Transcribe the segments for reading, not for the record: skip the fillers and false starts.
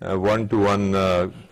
1-to-1,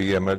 PML।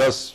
10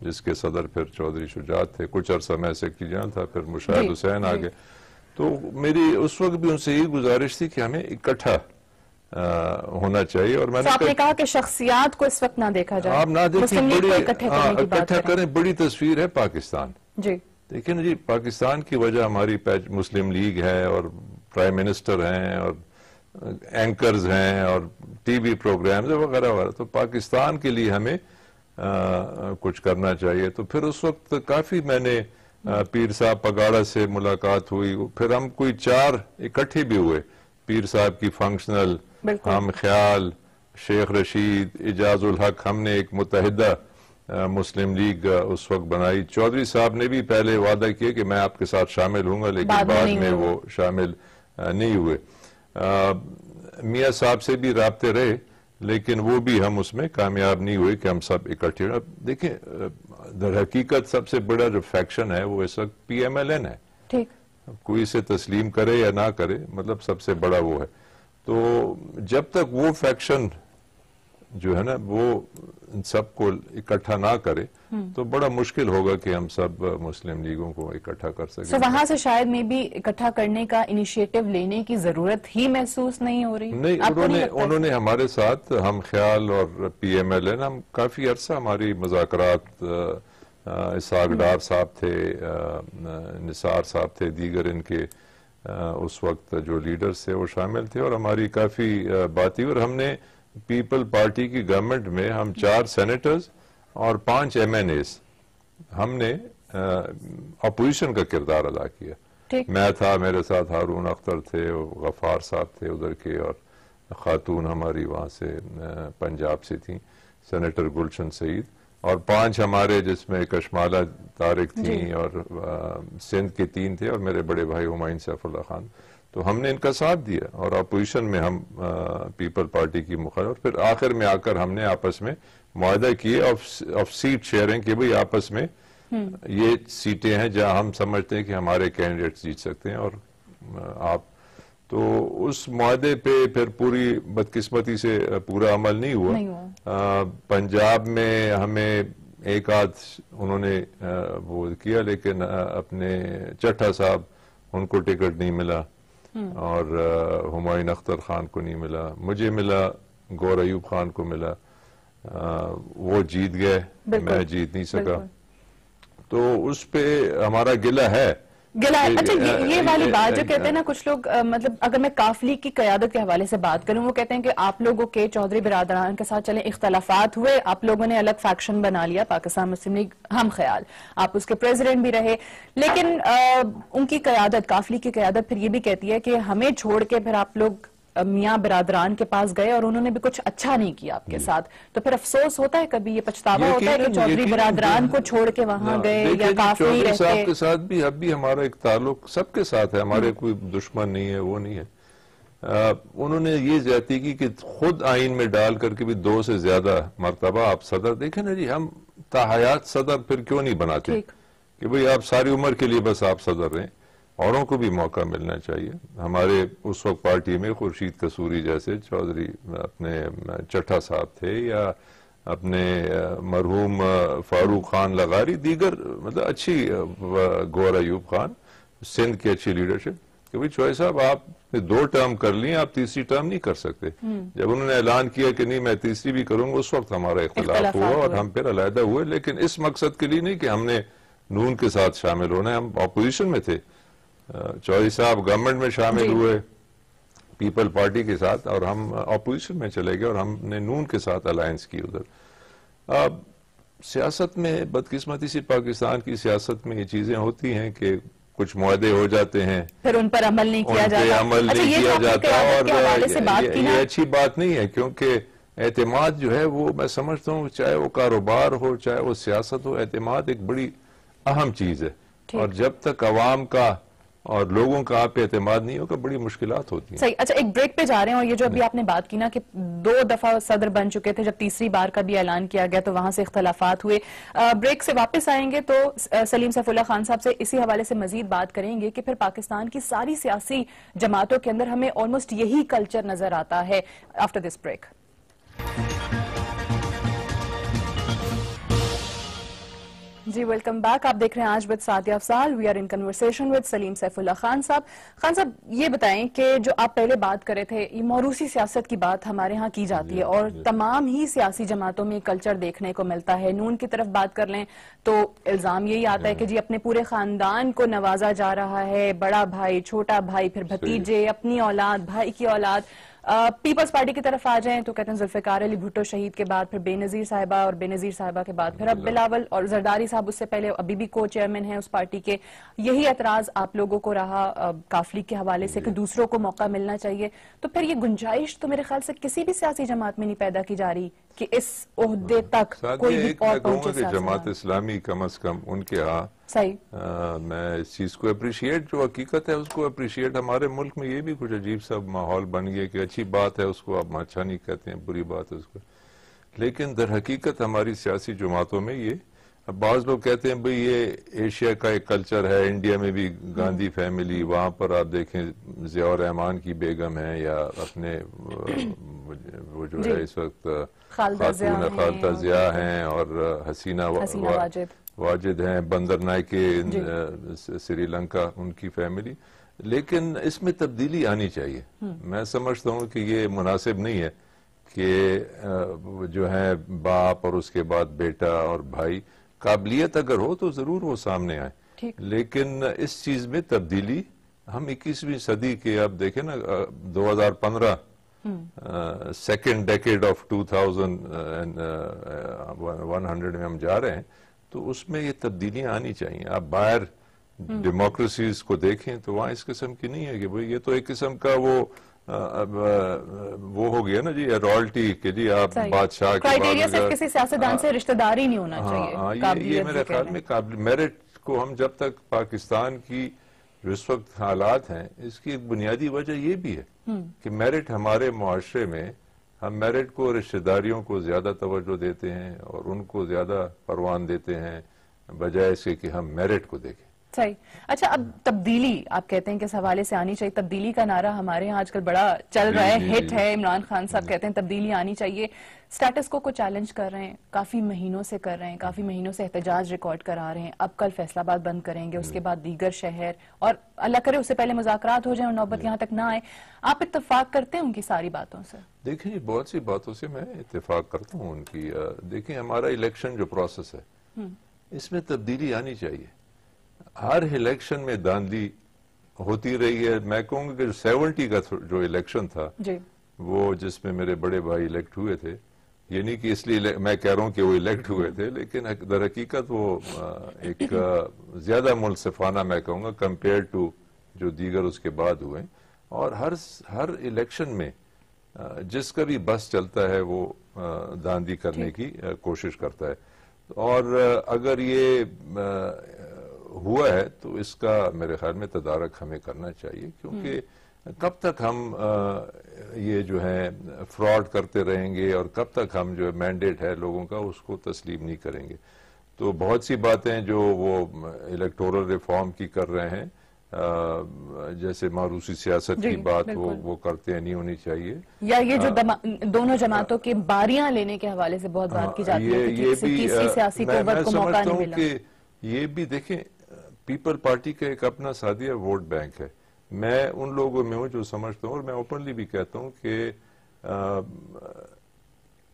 جس کے صدر پھر چودھری شجاعت تھے، کچھ عرصہ میں سیکرٹری جنرل تھا، پھر مشاہد حسین آ گئے. تو میری اس وقت بھی ان سے یہ گزارش تھی کہ ہمیں اکٹھا ہونا چاہیے. اور میں نے آپ نے کہا کہ شخصیات کو اس وقت نہ دیکھا جائے، آپ نہ دیکھیں، اکٹھا کریں. بڑی تصویر ہے پاکستان. جی دیکھیں نا جی، پاکستان کی وجہ ہماری مسلم لیگ ہے اور پرائم منسٹر ہیں اور اینکرز ہیں اور ٹی وی پروگرامز وغیرہ وغیرہ. تو پاکستان کے لیے ہمیں کچھ کرنا چاہیے. تو پھر اس وقت کافی میں نے پیر صاحب پگاڑا سے ملاقات ہوئی، پھر ہم کوئی 4 اکٹھے بھی ہوئے. پیر صاحب کی فنکشنل، ہم خیال، شیخ رشید، اجاز الحق، ہم نے ایک متحدہ مسلم لیگ اس وقت بنائی. چودھری صاحب نے بھی پہلے وعدہ کیا کہ میں آپ کے ساتھ شامل ہوں گا، لیکن بعد میں وہ شامل نہیں ہوئے. میاں صاحب سے بھی رابطے رہے، لیکن وہ بھی ہم اس میں کامیاب نہیں ہوئے کہ ہم سب اکٹھے. اب دیکھیں، در حقیقت سب سے بڑا جو فیکشن ہے وہ اس وقت پی ایم ایل این ہے. ٹھیک، کوئی اسے تسلیم کرے یا نہ کرے، مطلب سب سے بڑا وہ ہے. تو جب تک وہ فیکشن جو ہے نا وہ سب کو اکٹھا نہ کرے تو بڑا مشکل ہوگا کہ ہم سب مسلم لیگوں کو اکٹھا کر سکیں. سو وہاں سے شاید میں بھی اکٹھا کرنے کا انیشیٹو لینے کی ضرورت ہی محسوس نہیں ہو رہی؟ نہیں، انہوں نے ہمارے ساتھ، ہم خیال اور پی ایم ایل این، ہم کافی عرصہ ہماری مذاکرات، اسحاق ڈار صاحب تھے، نثار صاحب تھے، دیگر ان کے اس وقت جو لیڈرز تھے وہ شامل تھے، اور ہماری کافی باتیں. اور ہم نے پیپل پارٹی کی گورنمنٹ میں ہم 4 سینیٹرز اور 5 ایم این ایز ہم نے اپوزیشن کا کردار ادا کیا. میں تھا، میرے ساتھ ہارون اختر تھے، غفار صاحب تھے ادھر کے، اور خاتون ہماری وہاں سے پنجاب سے تھیں، سینیٹر گلشن سعید، اور 5 ہمارے جس میں کشمالہ طارق تھیں، اور سندھ کے 3 تھے، اور میرے بڑے بھائی ہمایون سیف اللہ خان. تو ہم نے ان کا ساتھ دیا، اور اپوزیشن میں ہم پیپل پارٹی کی مخالف. اور پھر آخر میں آ کر ہم نے آپس میں معاہدہ کیے آف سیٹ شیئرنگ، کہ بھئی آپس میں یہ سیٹیں ہیں جہاں ہم سمجھتے ہیں کہ ہمارے کینڈیڈیٹ جیت سکتے ہیں، اور آپ. تو اس معاہدے پہ پھر پوری بدقسمتی سے پورا عمل نہیں ہوا. پنجاب میں ہمیں ایک آدھ انہوں نے وہ کیا، لیکن اپنے چٹھا صاحب، ان کو ٹکٹ نہیں ملا، اور ہمایون اختر خان کو نہیں ملا. مجھے ملا، گور ایوب خان کو ملا، وہ جیت گئے، میں جیت نہیں سکا. تو اس پہ ہمارا گلہ ہے. اچھا، یہ والی بات جو کہتے ہیں نا کچھ لوگ، مطلب اگر میں قافلی کی قیادت کے حوالے سے بات کروں، وہ کہتے ہیں کہ آپ لوگوں کے چودھری برادران کے ساتھ چلیں اختلافات ہوئے، آپ لوگوں نے الگ فیکشن بنا لیا، پاکستان مسلم لیگ ہم خیال، آپ اس کے پریزیڈنٹ بھی رہے، لیکن ان کی قیادت، قافلی کی قیادت پھر یہ بھی کہتی ہے کہ ہمیں چھوڑ کے پھر آپ لوگ میاں برادران کے پاس گئے اور انہوں نے بھی کچھ اچھا نہیں کیا آپ کے ساتھ. تو پھر افسوس ہوتا ہے، کبھی یہ پچھتاوا ہوتا ہے کہ چودھری برادران کو چھوڑ کے وہاں گئے یا کافی رہتے. چودھری صاحب کے ساتھ بھی اب بھی ہمارا ایک تعلق سب کے ساتھ ہے، ہمارے کوئی دشمن نہیں ہے، وہ نہیں ہے. انہوں نے یہ زیادتی کی کہ خود آئین میں ڈال کر کے بھی 2 سے زیادہ مرتبہ آپ صدر. دیکھیں نا جی، ہم تاحیات صدر پھر کیوں نہیں بناتے کہ بھئی آپ ساری عمر کے لیے بس آپ صدر رہیں، اوروں کو بھی موقع ملنا چاہیے. ہمارے اس وقت پارٹی میں خورشید قصوری جیسے چودھری اپنے چٹھا صاحب تھے، یا اپنے مرحوم فاروق خان لغاری، دیگر مطلب اچھی، گور ایوب خان، سندھ کی اچھی لیڈرشپ، کہ بھئی چوہے صاحب آپ نے 2 ٹرم کر لی، آپ تیسری ٹرم نہیں کر سکتے. جب انہوں نے اعلان کیا کہ نہیں میں تیسری بھی کروں گا، اس وقت ہمارا اختلاف ہوا اور ہم پھر علیحدہ ہوئے، لیکن اس مقصد کے لیے نہیں کہ ہم نے نون کے ساتھ شامل ہونا ہے. ہم اپوزیشن میں تھے، چودھری صاحب گورنمنٹ میں شامل ہوئے پیپل پارٹی کے ساتھ، اور ہم اپوزیشن میں چلے گئے، اور ہم نے نون کے ساتھ الائنس کی ادھر. اب سیاست میں بدقسمتی سے پاکستان کی سیاست میں یہ چیزیں ہوتی ہیں کہ کچھ معاہدے ہو جاتے ہیں، پھر ان پر عمل نہیں کیا جاتا، اور یہ اچھی بات نہیں ہے، کیونکہ اعتماد جو ہے وہ میں سمجھتا ہوں چاہے وہ کاروبار ہو چاہے وہ سیاست ہو، اعتماد ایک بڑی اہم چیز ہے. اور جب تک عوام کا اور لوگوں کا آپ پہ اعتماد نہیں ہوگا بڑی مشکلات ہوتی ہیں. صحیح. اچھا، ایک بریک پہ جا رہے ہیں، اور یہ جو ابھی آپ نے بات کی نا کہ 2 دفعہ صدر بن چکے تھے، جب تیسری بار کا بھی اعلان کیا گیا تو وہاں سے اختلافات ہوئے. بریک سے واپس آئیں گے تو سلیم سیف اللہ خان صاحب سے اسی حوالے سے مزید بات کریں گے کہ پھر پاکستان کی ساری سیاسی جماعتوں کے اندر ہمیں آلموسٹ یہی کلچر نظر آتا ہے. After this break. جی ویلکم بیک. آپ دیکھ رہے ہیں آج with Sadia Afzal. We are in conversation with Saleem Saif Ullah Khan Sahab. Khan صاحب یہ بتائیں کہ جو آپ پہلے بات کرے تھے, یہ موروثی سیاست کی بات ہمارے ہاں کی جاتی ہے اور تمام ہی سیاسی جماعتوں میں کلچر دیکھنے کو ملتا ہے. نون کی طرف بات کر لیں تو الزام یہی آتا ہے کہ جی اپنے پورے خاندان کو نوازا جا رہا ہے, بڑا بھائی, چھوٹا بھائی, پھر بھتیجے, اپنی اولاد, بھائی کی اولاد. پیپلز پارٹی کی طرف آ جائیں تو کہتے ہیں ذوالفقار علی بھٹو شہید کے بعد پھر بے نظیر صاحبہ, اور بے نظیر صاحبہ کے بعد پھر اب بلاول, اور زرداری صاحب اس سے پہلے ابھی بھی کو چیئرمین ہیں اس پارٹی کے. یہی اعتراض آپ لوگوں کو رہا کافلی کے حوالے سے کہ دوسروں کو موقع ملنا چاہیے. تو پھر یہ گنجائش تو میرے خیال سے کسی بھی سیاسی جماعت میں نہیں پیدا کی جا رہی کہ اس عہدے تک کوئی بھی اور پہنچے. سیاسی جماعت اسلامی کم از کم ان کے ہاں صحیح, میں اس چیز کو اپریشیٹ, جو حقیقت ہے اس کو اپریشیٹ. ہمارے ملک میں یہ بھی کچھ عجیب سا ماحول بن گیا کہ اچھی بات ہے اس کو آپ اچھا نہیں کہتے ہیں, بری بات ہے اس کو. لیکن در حقیقت ہماری سیاسی جماعتوں میں یہ بعض لوگ کہتے ہیں بھئی یہ ایشیا کا ایک کلچر ہے, انڈیا میں بھی گاندھی فیملی, وہاں پر آپ دیکھیں ضیاء الرحمان کی بیگم ہیں, یا اپنے وہ جو ہے اس وقت خاتون خالدہ ضیاء ہیں, اور حسینہ واجد ہیں, بندر نائکے سری لنکا, ان کی فیملی. لیکن اس میں تبدیلی آنی چاہیے. میں سمجھتا ہوں کہ یہ مناسب نہیں ہے کہ جو ہے باپ اور اس کے بعد بیٹا اور بھائی, قابلیت اگر ہو تو ضرور وہ سامنے آئے, لیکن اس چیز میں تبدیلی ہم 21ویں صدی کے, اب دیکھیں نا 2015 سیکنڈ ڈیکیڈ آف 2100 میں ہم جا رہے ہیں, تو اس میں یہ تبدیلیاں آنی چاہیے. آپ باہر ڈیموکریسیز کو دیکھیں تو وہاں اس قسم کی نہیں ہے کہ بھئی یہ تو ایک قسم کا وہ ہو گیا نا جی, رائلٹی کہ جی آپ بادشاہ کے کرائیٹیریا صرف کسی سیاستدان سے رشتہ داری نہیں ہونا چاہیے. یہ میرے خیال میں میرٹ کو ہم جب تک پاکستان کی جو اس وقت حالات ہیں, اس کی ایک بنیادی وجہ یہ بھی ہے کہ میرٹ ہمارے معاشرے میں, ہم میرٹ کو رشتہ داریوں کو زیادہ توجہ دیتے ہیں اور ان کو زیادہ پروان دیتے ہیں بجائے اس کے کہ ہم میرٹ کو دیکھیں. صحیح. اچھا, اب تبدیلی آپ کہتے ہیں کہ اس حوالے سے آنی چاہیے. تبدیلی کا نعرہ ہمارے ہاں آج کل بڑا چل رہا ہے, ہٹ ہے. عمران خان صاحب کہتے ہیں تبدیلی آنی چاہیے. سٹیٹس کو چیلنج کر رہے ہیں, کافی مہینوں سے کر رہے ہیں, کافی مہینوں سے احتجاج ریکارڈ کرا رہے ہیں. اب کل فیصل آباد بند کریں گے, اس کے بعد دیگر شہر, اور اللہ کرے اس سے پہلے مذاکرات ہو جائیں اور نوبت یہاں تک نہ آئے. آپ اتفاق کرتے ہیں ان کی ساری باتوں سے؟ دیکھیں بہت سی باتوں سے میں اتفاق کرتا ہوں ان کی. دیکھیں ہمارا الیکشن جو پروسیس ہے اس میں تبدیلی آنی چاہیے. ہر الیکشن میں داندلی ہوتی رہی ہے. میں کہوں گا کہ 70 کا جو الیکشن تھا وہ جس میں میرے بڑے بھائی الیکٹ ہوئے تھے, یہ نہیں کہ اس لیے میں کہہ رہا ہوں کہ وہ الیکٹ ہوئے تھے, لیکن در حقیقت وہ ایک زیادہ منصفانہ میں کہوں گا کمپیئر ٹو جو دیگر اس کے بعد ہوئے. اور ہر الیکشن میں جس کا بھی بس چلتا ہے وہ داندلی کرنے کی کوشش کرتا ہے. اور اگر یہ ہوا ہے تو اس کا میرے خیال میں تدارک ہمیں کرنا چاہیے, کیونکہ کب تک ہم یہ جو ہے فراڈ کرتے رہیں گے اور کب تک ہم جو مینڈیٹ ہے لوگوں کا اس کو تسلیم نہیں کریں گے. تو بہت سی باتیں جو وہ الیکٹورل ریفارم کی کر رہے ہیں, جیسے موروثی سیاست کی بات وہ کرتے ہیں, نہیں ہونی چاہیے. یا یہ جو دونوں جماعتوں کے باریاں لینے کے حوالے سے بہت بات کی جاتی ہے کہ تیسری سیاسی قوت کو موقع نہیں ملا. یہ بھی دیکھیں پیپل پارٹی کا ایک اپنا سادیہ ووٹ بینک ہے. میں ان لوگوں میں ہوں جو سمجھتا ہوں, اور میں اوپنلی بھی کہتا ہوں کہ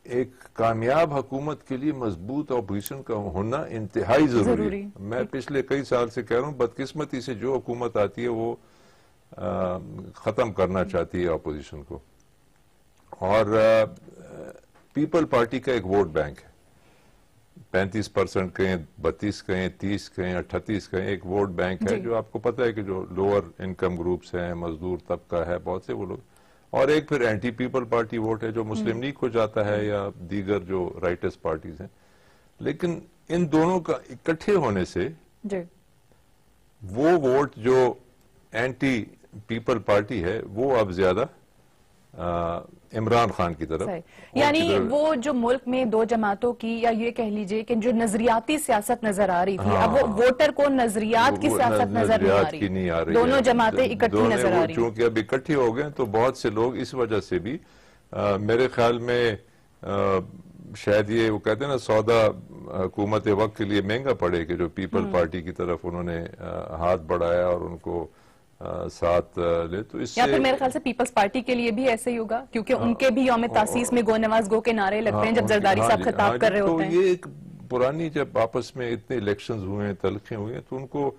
ایک کامیاب حکومت کے لیے مضبوط اپوزیشن کا ہونا انتہائی ضروری ہے. میں پچھلے کئی سال سے کہہ رہا ہوں, بدقسمتی سے جو حکومت آتی ہے وہ ختم کرنا چاہتی ہے اپوزیشن کو. اور پیپل پارٹی کا ایک ووٹ بینک ہے, 35% کہیں, 32 کہیں, 30 کہیں, 38 کہیں, ایک ووٹ بینک ہے جو آپ کو پتہ ہے کہ جو لوور انکم گروپس ہیں, مزدور طبقہ ہے, بہت سے وہ لوگ. اور ایک پھر اینٹی پیپل پارٹی ووٹ ہے جو مسلم لیگ کو جاتا ہے یا دیگر جو رائٹس پارٹیز ہیں. لیکن ان دونوں کا اکٹھے ہونے سے وہ ووٹ جو اینٹی پیپل پارٹی ہے وہ اب زیادہ عمران خان کی طرف, یعنی وہ جو ملک میں دو جماعتوں کی, یا یہ کہہ لیجئے کہ جو نظریاتی سیاست نظر آ رہی تھی, اب وہ ووٹر کو نظریات کی سیاست نظر نہیں آ رہی. دونوں جماعتیں اکٹھی نظر آ رہی. چونکہ اب اکٹھی ہو گئے تو بہت سے لوگ اس وجہ سے بھی میرے خیال میں شاید یہ وہ کہتے ہیں نا سودا حکومت وقت کے لیے مہنگا پڑے کہ جو پیپل پارٹی کی طرف انہوں نے ہاتھ بڑھایا اور ان کو ساتھ لے، تو اس سے یا پھر میرے خیال سے پیپلز پارٹی کے لیے بھی ایسے ہی ہوگا، کیونکہ ان کے بھی یوم تاسیس میں گو نواز گو کے نعرے لگتے ہیں جب زرداری صاحب خطاب کر رہے ہوتے ہیں. تو یہ ایک پرانی جب آپس میں اتنے الیکشنز ہوئے ہیں، تلخیں ہوئے ہیں، تو ان کو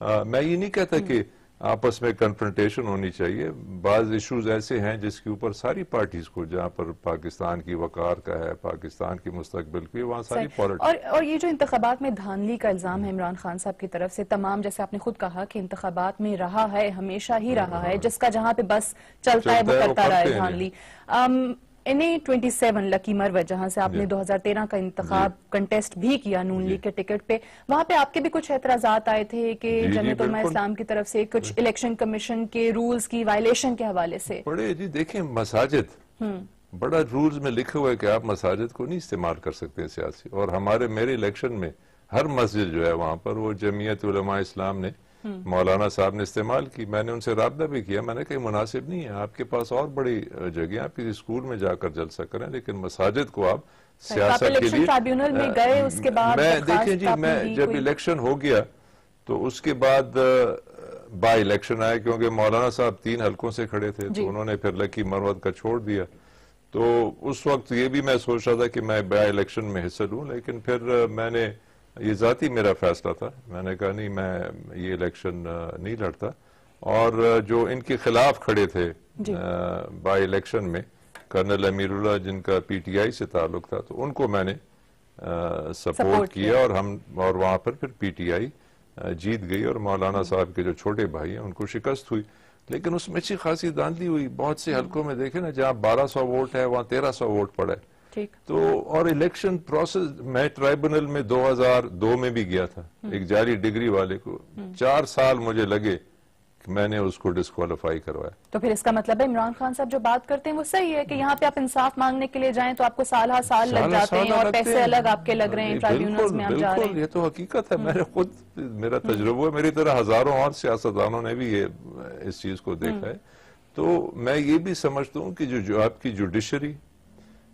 میں یہ نہیں کہتا کہ آپس میں کنفرنٹیشن ہونی چاہیے. بعض ایشوز ایسے ہیں جس کے اوپر ساری پارٹیز کو، جہاں پر پاکستان کی وقار کا ہے، پاکستان کی مستقبل کی، وہاں ساری پالیٹکس. اور یہ جو انتخابات میں دھاندلی کا الزام ہے عمران خان صاحب کی طرف سے، تمام جیسے آپ نے خود کہا کہ انتخابات میں رہا ہے، ہمیشہ ہی رہا ہے، جس کا جہاں پہ بس چلتا ہے وہ کرتا رہا ہے دھاندلی. انہیں 27 لکی مروت جہاں سے آپ نے 2013 کا انتخاب کنٹیسٹ بھی کیا نون لیگ کے ٹکٹ پہ، وہاں پہ آپ کے بھی کچھ اعتراضات آئے تھے کہ جمعیت علماء اسلام کی طرف سے کچھ الیکشن کمیشن کے رولز کی وائلیشن کے حوالے سے. بڑے جی دیکھیں، مساجد بڑا رولز میں لکھا ہوا ہے کہ آپ مساجد کو نہیں استعمال کر سکتے ہیں سیاسی، اور میرے الیکشن میں ہر مسجد جو ہے وہاں پر وہ جمعیت علماء اسلام نے، مولانا صاحب نے استعمال کی. میں نے ان سے رابطہ بھی کیا، میں نے کہا مناسب نہیں ہے، آپ کے پاس اور بڑی جگہ، آپ کسی اسکول میں جا کر جلسہ کریں، لیکن مساجد کو آپ سیاست کے لیے ٹرائیبیونل میں گئے. اس کے بعد دیکھیں جی، میں جب الیکشن ہو گیا تو اس کے بعد بائی الیکشن آیا، کیونکہ مولانا صاحب 3 حلقوں سے کھڑے تھے، تو انہوں نے پھر لکی مروت کا چھوڑ دیا. تو اس وقت یہ بھی میں سوچ رہا تھا کہ میں بائی الیکشن میں حصہ لوں، لیکن پھر میں نے، یہ ذاتی میرا فیصلہ تھا، میں نے کہا نہیں، میں یہ الیکشن نہیں لڑتا. اور جو ان کے خلاف کھڑے تھے بائی الیکشن میں، کرنل امیر اللہ جن کا پی ٹی آئی سے تعلق تھا، تو ان کو میں نے سپورٹ کیا، اور وہاں پر پھر پی ٹی آئی جیت گئی، اور مولانا صاحب کے جو چھوٹے بھائی ہیں ان کو شکست ہوئی. لیکن اس میں اچھی خاصی دھاندلی ہوئی. بہت سے حلقوں میں دیکھیں نا، جہاں 1200 ووٹ ہے وہاں 1300 ووٹ پڑے. تو اور الیکشن پروسیس، میں ٹرائیبونل میں 2002 میں بھی گیا تھا ایک جعلی ڈگری والے کو، 4 سال مجھے لگے کہ میں نے اس کو ڈسکوالیفائی کروایا. تو پھر اس کا مطلب ہے عمران خان صاحب جو بات کرتے ہیں وہ صحیح ہے کہ یہاں پہ آپ انصاف مانگنے کے لیے جائیں تو آپ کو سال لگ جاتے ہیں، اور پیسے الگ آپ کے لگ رہے ہیں، ٹرائیبیونلز میں آپ جا رہے ہیں. یہ تو حقیقت ہے، میرا تجربہ ہے، میری طرح ہزاروں اور سیاستدانوں نے بھی اس چیز کو دیکھا ہے. تو میں یہ بھی سمجھتا ہوں کہ جو آپ کی جوڈیشری،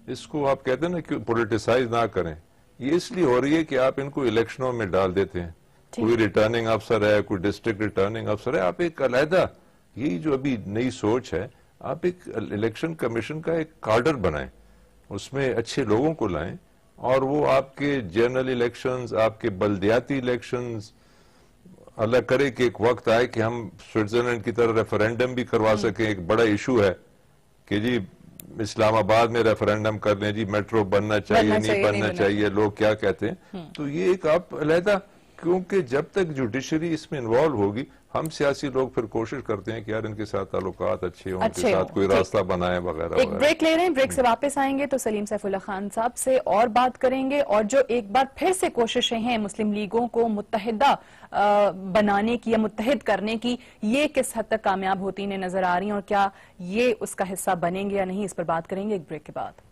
اس کو آپ کہتے ہیں نا کہ پولیٹیسائز نہ کریں. یہ اس لیے ہو رہی ہے کہ آپ ان کو الیکشنوں میں ڈال دیتے ہیں. کوئی ریٹرننگ افسر ہے، کوئی ڈسٹرکٹ ریٹرننگ افسر ہے، آپ ایک علیحدہ، یہی جو ابھی نئی سوچ ہے، آپ ایک الیکشن کمیشن کا ایک کارڈر بنائیں، اس میں اچھے لوگوں کو لائیں، اور وہ آپ کے جنرل الیکشنز، آپ کے بلدیاتی الیکشنز، اللہ کرے کہ ایک وقت آئے کہ ہم سوئٹزرلینڈ کی طرح ریفرینڈم بھی کروا سکیں. ایک بڑا ایشو ہے کہ جی اسلام آباد میں ریفرینڈم کر لیں، جی میٹرو بننا چاہیے نہیں بننا چاہیے، لوگ کیا کہتے ہیں. تو یہ ایک آپ علیحدہ، کیونکہ جب تک جوڈیشری اس میں انوالو ہوگی، ہم سیاسی لوگ پھر کوشش کرتے ہیں کہ یار ان کے ساتھ تعلقات اچھے ہوں، ان کے ساتھ کوئی راستہ بنائے وغیرہ. ایک بریک لے رہے ہیں، بریک سے واپس آئیں گے تو سلیم سیف اللہ خان صاحب سے اور بات کریں گے، اور جو ایک بار پھر سے کوششیں ہیں مسلم لیگوں کو متحدہ بنانے کی یا متحد کرنے کی، یہ کس حد تک کامیاب ہوتی انہیں نظر آ رہی ہیں، اور کیا یہ اس کا حصہ بنیں گے یا نہیں، اس پر بات کریں گے ایک بریک کے بعد.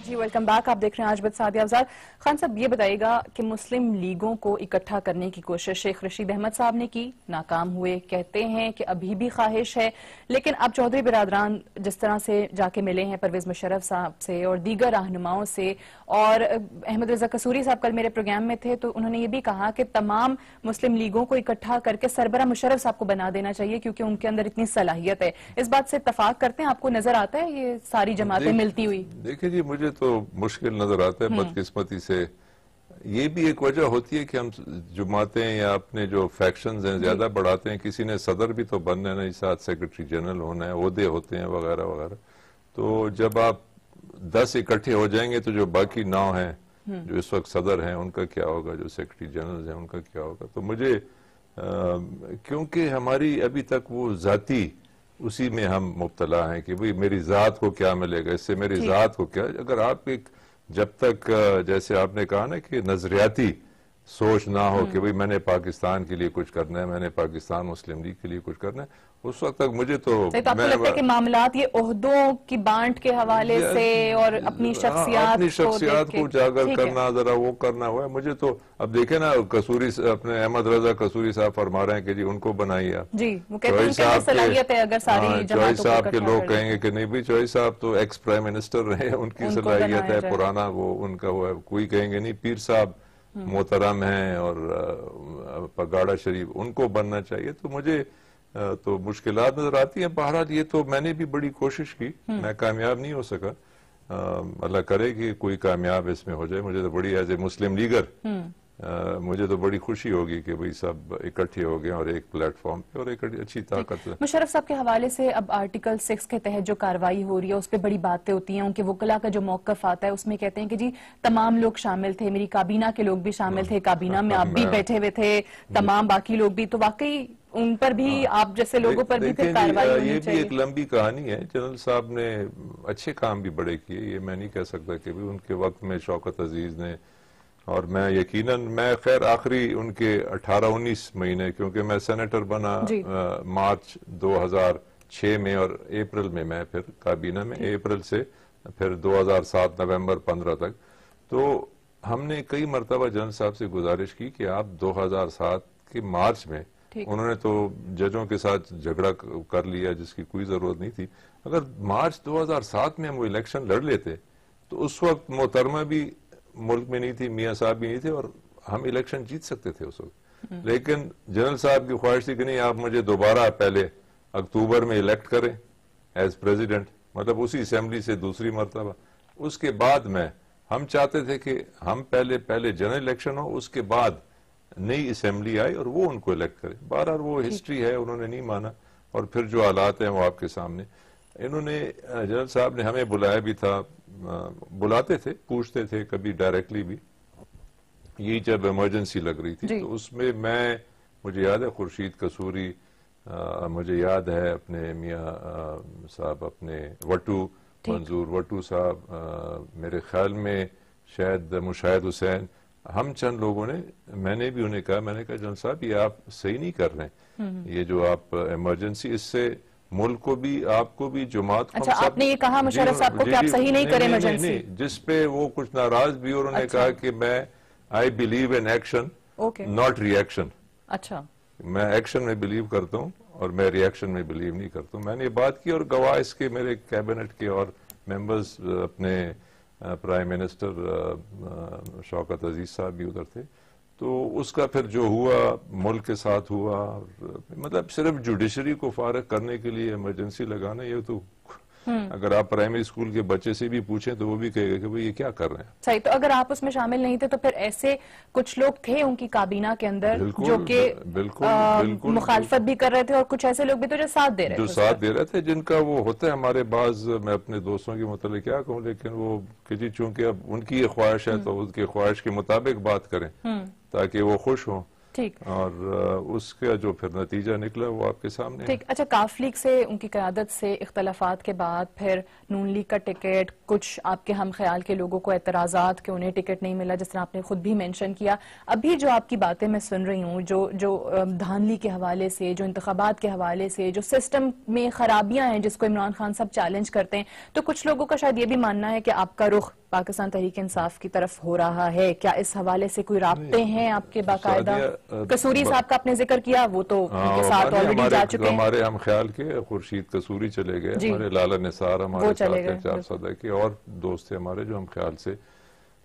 جی ویلکم بیک، آپ دیکھ رہے ہیں آج بات سعدیہ افضال. خان صاحب یہ بتائیے گا کہ مسلم لیگوں کو اکٹھا کرنے کی کوشش شیخ رشید احمد صاحب نے کی، ناکام ہوئے، کہتے ہیں کہ ابھی بھی خواہش ہے، لیکن اب چودھری برادران جس طرح سے جا کے ملے ہیں پرویز مشرف صاحب سے اور دیگر رہنماؤں سے، اور احمد رضا قصوری صاحب کل میرے پروگرام میں تھے تو انہوں نے یہ بھی کہا کہ تمام مسلم لیگوں کو اکٹھا کر کے سربراہ مشرف صاحب کو بنا دینا چاہیے کیونکہ ان کے اندر اتنی صلاحیت ہے. اس بات سے اتفاق کرتے ہیں؟ آپ کو نظر آتا ہے یہ ساری جماعتیں ملتی ہوئی؟ دیکھیں جی، مجھے تو مشکل نظر آتا ہے بدقسمتی سے. یہ بھی ایک وجہ ہوتی ہے کہ ہم جماعتیں یا اپنے جو فیکشنز ہیں زیادہ بڑھاتے ہیں. کسی نے صدر بھی تو بننا ہے، نہیں ساتھ سیکرٹری جنرل ہونا ہے، عہدے ہوتے ہیں وغیرہ وغیرہ. تو جب آپ 10 اکٹھے ہو جائیں گے تو جو باقی 9 ہیں جو اس وقت صدر ہیں ان کا کیا ہوگا، جو سیکرٹری جنرل ہیں ان کا کیا ہوگا. تو مجھے کیونکہ ہماری ابھی تک وہ ذاتی اسی میں ہم مبتلا ہیں کہ بھئی میری ذات کو کیا ملے گا، اس سے میری ذات کو کیا. اگر آپ ایک جب تک جیسے آپ نے کہا نا کہ نظریاتی سوچ نہ ہو کہ بھئی میں نے پاکستان کے لیے کچھ کرنا ہے، میں نے پاکستان مسلم لیگ کے لیے کچھ کرنا ہے، اس وقت تک مجھے تو آپ کو لگتا ہے کہ معاملات یہ عہدوں کی بانٹ کے حوالے سے اور اپنی شخصیات کو اجاگر کرنا، ذرا وہ کرنا ہوا ہے مجھے تو. اب دیکھیں نا قصوری اپنے احمد رضا قصوری صاحب فرما رہے ہیں کہ جی ان کو بنائی آپ. جی وہ کہتے ہیں کہ صلاحیت ہے اگر ساری چوہی صاحب کے لوگ کہیں گے کہ نہیں بھی چوہی صاححب تو ایکس پرائم منسٹر رہے، ان کی صلاحیت ہے پرانا وہ ان کا وہ ہے. کوئی کہیں گے نہیں پیر صاحب محترم ہیں اور پگاڑا شریف ان کو بننا چاہیے. تو مجھے تو مشکلات نظر آتی ہیں. بہرحال یہ تو میں نے بھی بڑی کوشش کی، میں کامیاب نہیں ہو سکا. اللہ کرے کہ کوئی کامیاب اس میں ہو جائے. مجھے تو بڑی ایز اے مسلم لیگر مجھے تو بڑی خوشی ہوگی کہ بھئی سب اکٹھے ہو گئے اور ایک پلیٹ فارم پہ اور ایک اچھی طاقت. مشرف صاحب کے حوالے سے اب آرٹیکل 6 کے تحت جو کارروائی ہو رہی ہے اس پہ بڑی باتیں ہوتی ہیں. ان کے وکلاء کا جو موقف آتا ہے اس میں کہتے ہیں کہ جی تمام لوگ شامل تھے، میری کابینہ کے لوگ بھی شامل تھے، کابینہ میں آپ بھی بیٹھے ہوئے تھے، تمام باقی لوگ بھی. تو واقعی ان پر بھی آپ جیسے لوگوں پر بھی پھر کارروائی ہونی چاہیے. یہ بھی ایک لمبی کہانی ہے. جنرل صاحب نے اچھے کام بھی بڑے کیے، یہ میں نہیں کہہ سکتا کہ بھی ان کے وقت میں شوکت عزیز نے اور میں یقیناً میں خیر آخری ان کے 18-19 مہینے کیونکہ میں سینیٹر بنا مارچ 2006 میں اور اپریل میں پھر کابینہ میں اپریل سے پھر 2007 نومبر 15 تک. تو ہم نے کئی مرتبہ جنرل صاحب سے گزارش کی کہ آپ 2007 کے مارچ میں انہوں نے تو ججوں کے ساتھ جھگڑا کر لیا جس کی کوئی ضرورت نہیں تھی. اگر مارچ 2007 میں ہم وہ الیکشن لڑ لیتے تو اس وقت محترمہ بھی ملک میں نہیں تھی، میاں صاحب بھی نہیں تھے اور ہم الیکشن جیت سکتے تھے اس وقت. لیکن جنرل صاحب کی خواہش تھی کہ نہیں آپ مجھے دوبارہ پہلے اکتوبر میں الیکٹ کریں ایز پریزیڈنٹ، مطلب اسی اسمبلی سے دوسری مرتبہ. اس کے بعد ہم چاہتے تھے کہ ہم پہلے جنرل الیکشن ہو، اس کے بعد نئی اسمبلی آئی اور وہ ان کو الیکٹ کرے. بہرحال وہ ہسٹری ہے، انہوں نے نہیں مانا اور پھر جو حالات ہیں وہ آپ کے سامنے. انہوں نے جنرل صاحب نے ہمیں بلایا بھی تھا، بلاتے تھے، پوچھتے تھے کبھی ڈائریکٹلی بھی. یہی جب ایمرجنسی لگ رہی تھی تو اس میں مجھے یاد ہے خورشید قصوری، مجھے یاد ہے اپنے میاں صاحب، اپنے وٹو منظور وٹو صاحب، میرے خیال میں شاید مشاہد حسین، ہم چند لوگوں نے، میں نے بھی انہیں کہا، میں نے کہا جنرل صاحب یہ آپ صحیح نہیں کر رہے ہیں، یہ جو آپ ایمرجنسی اس سے ملک کو بھی آپ کو بھی جماعت کو. اچھا آپ نے یہ کہا مشرف صاحب کو کہ آپ صحیح نہیں کریں ایمرجنسی؟ جس پہ وہ کچھ ناراض بھی اور انہوں نے کہا کہ میں I believe in action not reaction. اچھا میں ایکشن میں بلیو کرتا ہوں اور میں ریاکشن میں بلیو نہیں کرتا ہوں. میں نے یہ بات کی اور گواہ اس کے میرے کیبنٹ کے اور ممبرز اپنے پرائم منسٹر شوکت عزیز صاحب بھی ادھر تھے. تو اس کا پھر جو ہوا ملک کے ساتھ ہوا، مطلب صرف جوڈیشری کو فارغ کرنے کے لیے ایمرجنسی لگانا، یہ تو اگر آپ پرائمری اسکول کے بچے سے بھی پوچھیں تو وہ بھی کہے گا کہ وہ یہ کیا کر رہے ہیں. صحیح. تو اگر آپ اس میں شامل نہیں تھے تو پھر ایسے کچھ لوگ تھے ان کی کابینہ کے اندر جو کہ مخالفت بھی کر رہے تھے اور کچھ ایسے لوگ بھی تھے جو ساتھ دے رہے تھے جن کا وہ ہوتا ہے. ہمارے بعض میں اپنے دوستوں کے متعلق کیا کہوں، لیکن وہ کہ جی چونکہ اب ان کی یہ خواہش ہے تو ان کی خواہش کے مطابق بات کریں تاکہ وہ خوش ہوں. اور اس کا جو پھر نتیجہ نکلا وہ آپ کے سامنے. ٹھیک. اچھا کاف لیگ سے ان کی قیادت سے اختلافات کے بعد پھر نون لیگ کا ٹکٹ، کچھ آپ کے ہم خیال کے لوگوں کو اعتراضات کہ انہیں ٹکٹ نہیں ملا، جس طرح آپ نے خود بھی مینشن کیا. ابھی جو آپ کی باتیں میں سن رہی ہوں، جو دھاندلی کے حوالے سے، جو انتخابات کے حوالے سے، جو سسٹم میں خرابیاں ہیں جس کو عمران خان صاحب چیلنج کرتے ہیں، تو کچھ لوگوں کا شاید یہ بھی ماننا ہے کہ آپ کا رخ پاکستان تحریک انصاف کی طرف ہو رہا ہے. کیا اس حوالے سے کوئی رابطے ہیں آپ کے باقاعدہ؟ قصوری صاحب کا آپ نے ذکر کیا، وہ تو ان کے ساتھ آلریڈی جا چکے ہیں. ہمارے ہم خیال کے خورشید قصوری چلے گئے، ہمارے لالا نثار ہمارے ساتھ ہیں، 400 کے اور دوست تھے ہمارے جو ہم خیال سے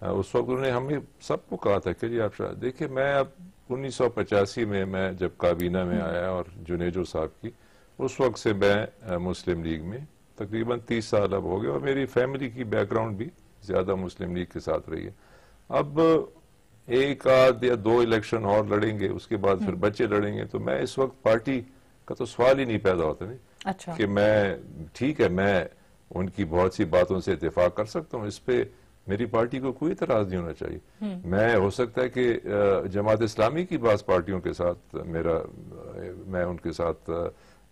اس وقت انہوں نے ہمیں سب کو کہا تھا کہ جی آپ دیکھیں. میں اب 1985 میں جب کابینہ میں آیا اور جنیجو صاحب کی، اس وقت سے میں مسلم لیگ میں تقریباً 30 سال اب ہو گئے اور میری فیملی کی بیک گراؤنڈ بھی زیادہ مسلم لیگ کے ساتھ رہی ہے. اب ایک آدھ یا دو الیکشن اور لڑیں گے، اس کے بعد پھر بچے لڑیں گے، تو میں اس وقت پارٹی کا تو سوال ہی نہیں پیدا ہوتا نہیں کہ میں ٹھیک ہے میں ان کی بہت سی باتوں سے اتفاق کر سکتا ہوں، اس پہ میری پارٹی کو کوئی اعتراض نہیں ہونا چاہیے. میں ہو سکتا ہے کہ جماعت اسلامی کی بعض پارٹیوں کے ساتھ میں ان کے ساتھ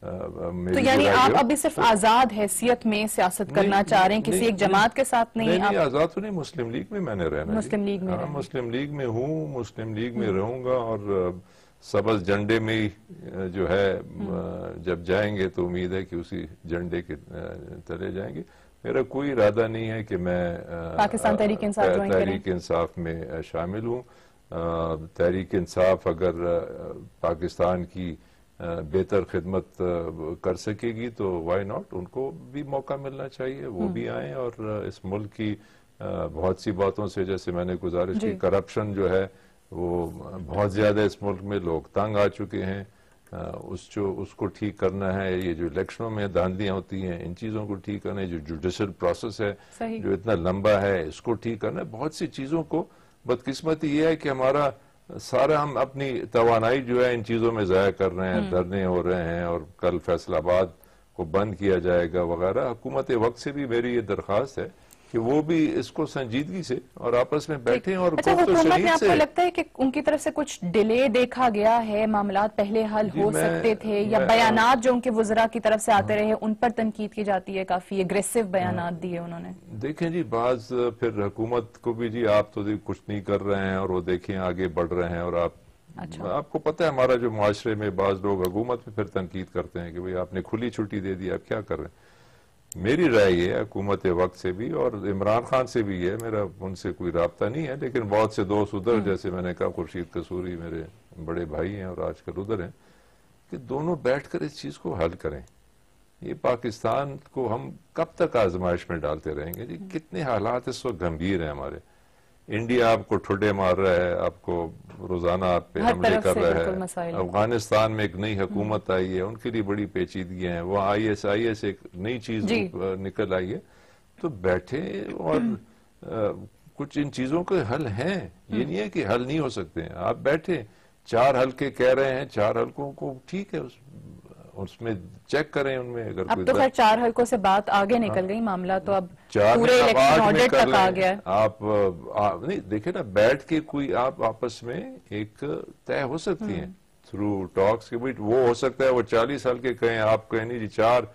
تو یعنی آپ ابھی صرف آزاد حیثیت میں سیاست کرنا چاہ رہے ہیں، کسی ایک جماعت کے ساتھ نہیں؟ نہیں آزاد تو نہیں، مسلم لیگ میں میں نے رہنا. مسلم لیگ میں مسلم لیگ میں ہوں، مسلم لیگ میں رہوں گا. اور سبز جھنڈے میں ہی جو ہے جب جائیں گے تو امید ہے کہ اسی جھنڈے کے تلے جائیں گے. میرا کوئی ارادہ نہیں ہے کہ میں پاکستان تحریک انصاف میں شامل ہوں. تحریک انصاف اگر پاکستان کی بہتر خدمت کر سکے گی تو وائی ناٹ, ان کو بھی موقع ملنا چاہیے, وہ بھی آئیں اور اس ملک کی بہت سی باتوں سے, جیسے میں نے گزارش کی, کرپشن جو ہے وہ بہت زیادہ اس ملک میں, لوگ تنگ آ چکے ہیں, اس کو ٹھیک کرنا ہے. یہ جو الیکشنوں میں دھاندلیاں ہوتی ہیں, ان چیزوں کو ٹھیک کرنا ہے. جو جوڈیشل پروسیس ہے جو اتنا لمبا ہے, اس کو ٹھیک کرنا ہے. بہت سی چیزوں کو, بدقسمتی یہ ہے کہ ہمارا سارا ہم اپنی توانائی جو ہے ان چیزوں میں ضائع کر رہے ہیں, دھرنے ہو رہے ہیں, اور کل فیصل آباد کو بند کیا جائے گا وغیرہ. حکومت وقت سے بھی میری یہ درخواست ہے کہ وہ بھی اس کو سنجیدگی سے اور آپس میں بیٹھیں اور حکومت میں آپ کو لگتا ہے کہ ان کی طرف سے کچھ ڈیلے دیکھا گیا ہے, معاملات پہلے حل ہو سکتے تھے, یا بیانات جو ان کے وزراء کی طرف سے آتے رہے ان پر تنقید کی جاتی ہے, کافی اگریسو بیانات دیے انہوں نے؟ دیکھیں جی, بعض پھر حکومت کو بھی جی آپ تو کچھ نہیں کر رہے ہیں اور وہ دیکھیں آگے بڑھ رہے ہیں, اور آپ کو پتہ ہے ہمارا جو معاشرے میں بعض لوگ حکومت پہ پھر تنقید کرتے ہیں کہ بھئی آپ نے کھلی چھٹی دے دی, آپ کیا کر رہے ہیں. میری رائے یہ ہے, حکومت وقت سے بھی اور عمران خان سے بھی ہے, میرا ان سے کوئی رابطہ نہیں ہے, لیکن بہت سے دوست ادھر, جیسے میں نے کہا خورشید قصوری میرے بڑے بھائی ہیں اور آج کل ادھر ہیں, کہ دونوں بیٹھ کر اس چیز کو حل کریں. یہ پاکستان کو ہم کب تک آزمائش میں ڈالتے رہیں گے جی؟ کتنے حالات اس وقت گمبھیر ہیں ہمارے. انڈیا آپ کو ٹھڈے مار رہا ہے, آپ کو روزانہ آپ پہ حملے کر رہا ہے. افغانستان میں ایک نئی حکومت آئی ہے, ان کے لیے بڑی پیچیدگیاں ہیں. وہ آئی ایس ایک نئی چیز نکل آئی ہے. تو بیٹھے اور کچھ ان چیزوں کے حل ہیں, یہ نہیں ہے کہ حل نہیں ہو سکتے ہیں. آپ بیٹھے, 4 حلقے کہہ رہے ہیں, 4 حلقوں کو ٹھیک ہے اس میں چیک کریں. ان میں اگر اب تو خیر 4 حلقوں سے بات آگے نکل گئی, معاملہ تو اب پورے الیکشن آڈٹ تک آ گیا ہے. آپ نہیں دیکھیں نا, بیٹھ کے کوئی آپ آپس میں ایک طے ہو سکتی ہیں تھرو ٹاکس کے. وہ ہو سکتا ہے وہ 40 حلقے کہیں, آپ کہیں نہیں جی 4,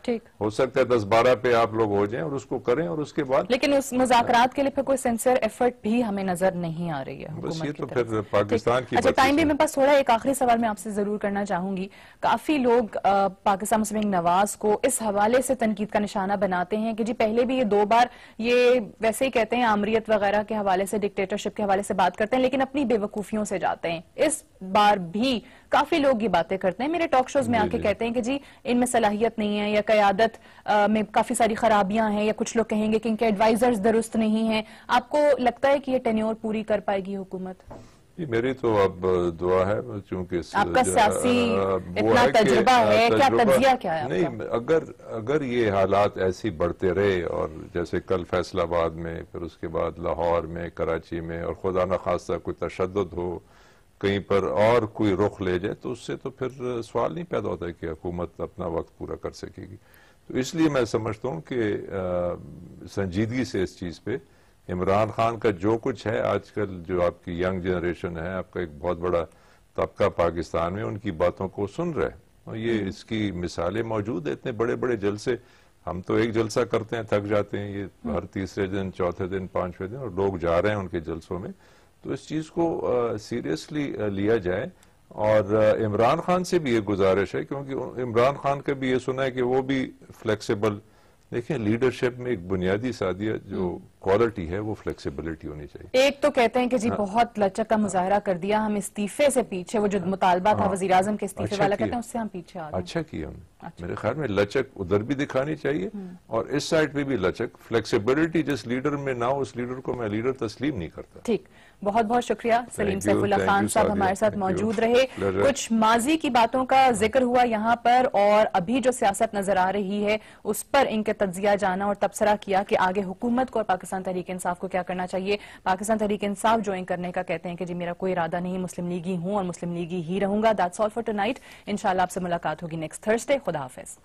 ہو سکتا ہے 10-12 پہ آپ لوگ ہو جائیں اور اس کو کریں, اور اس کے بعد لیکن اس مذاکرات کے لیے پھر کوئی سینسر ایفرٹ بھی ہمیں نظر نہیں آ رہی ہے بس. یہ تو پھر پاکستان کی اچھا ٹائم بھی میرے پاس تھوڑا, ایک آخری سوال میں آپ سے ضرور کرنا چاہوں گی. کافی لوگ پاکستان مسلم لیگ نواز کو اس حوالے سے تنقید کا نشانہ بناتے ہیں کہ جی پہلے بھی یہ 2 بار یہ ویسے ہی کہتے ہیں آمریت وغیرہ کے حوالے سے, ڈکٹیٹرشپ کے حوالے سے بات کرتے ہیں, لیکن اپنی بے وقوفیوں سے جاتے ہیں. اس بار بھی کافی لوگ یہ باتیں کرتے ہیں, میرے ٹاک شوز میں آ کے کہتے ہیں کہ جی ان میں صلاحیت نہیں ہے, یا قیادت میں کافی ساری خرابیاں ہیں, یا کچھ لوگ کہیں گے کہ ان کے ایڈوائزرز درست نہیں ہیں. آپ کو لگتا ہے کہ یہ ٹینیور پوری کر پائے گی حکومت؟ میری تو اب دعا ہے, چونکہ آپ کا سیاسی اتنا تجربہ ہے, کیا تجزیہ کیا ہے آپ کا؟ نہیں, اگر یہ حالات ایسی بڑھتے رہے, اور جیسے کل فیصل آباد میں, پھر اس کے بعد لاہور میں, کراچی میں, اور خدا نخواستہ کوئی تشدد ہو کہیں پر اور کوئی رخ لے جائے, تو اس سے تو پھر سوال نہیں پیدا ہوتا ہے کہ حکومت اپنا وقت پورا کر سکے گی. تو اس لیے میں سمجھتا ہوں کہ سنجیدگی سے اس چیز پہ, عمران خان کا جو کچھ ہے آج کل, جو آپ کی ینگ جنریشن ہے, آپ کا ایک بہت بڑا طبقہ پاکستان میں ان کی باتوں کو سن رہا ہے, اور یہ اس کی مثالیں موجود ہیں. اتنے بڑے بڑے جلسے, ہم تو ایک جلسہ کرتے ہیں تھک جاتے ہیں, یہ ہر تیسرے دن, چوتھے دن, 5ویں دن, اور لوگ جا رہے ہیں ان کے جلسوں میں. تو اس چیز کو سیریسلی لیا جائے. اور عمران خان سے بھی یہ گزارش ہے, کیونکہ عمران خان کا بھی یہ سنا ہے کہ وہ بھی فلیکسیبل. دیکھیں لیڈرشپ میں ایک بنیادی سادیہ جو کوالٹی ہے وہ فلیکسیبلٹی ہونی چاہیے. ایک تو کہتے ہیں کہ جی بہت لچک کا مظاہرہ کر دیا, ہم استعفے سے پیچھے, وہ جو مطالبہ تھا وزیراعظم کے استعفے والا, کہتے ہیں اس سے ہم پیچھے آ گئے. اچھا کیا ہم نے, میرے خیال میں لچک ادھر بھی دکھانی چاہیے, اور اس سائڈ پہ بھی لچک. فلیکسیبلٹی جس لیڈر میں نہ ہو, اس لیڈر کو میں لیڈر تسلیم نہیں کرتا. ٹھیک, بہت بہت شکریہ. سلیم سیف اللہ خان صاحب ہمارے ساتھ موجود رہے. کچھ ماضی کی باتوں کا ذکر ہوا یہاں پر, اور ابھی جو سیاست نظر آ رہی ہے اس پر ان کے تجزیہ جانا اور تبصرہ کیا کہ آگے حکومت کو اور پاکستان تحریک انصاف کو کیا کرنا چاہیے. پاکستان تحریک انصاف جوائن کرنے کا کہتے ہیں کہ جی میرا کوئی ارادہ نہیں, مسلم لیگی ہوں اور مسلم لیگی ہی رہوں گا. That's all for tonight. انشاءاللہ آپ سے ملاقات ہوگی نیکسٹ تھرسڈے. خدا حافظ.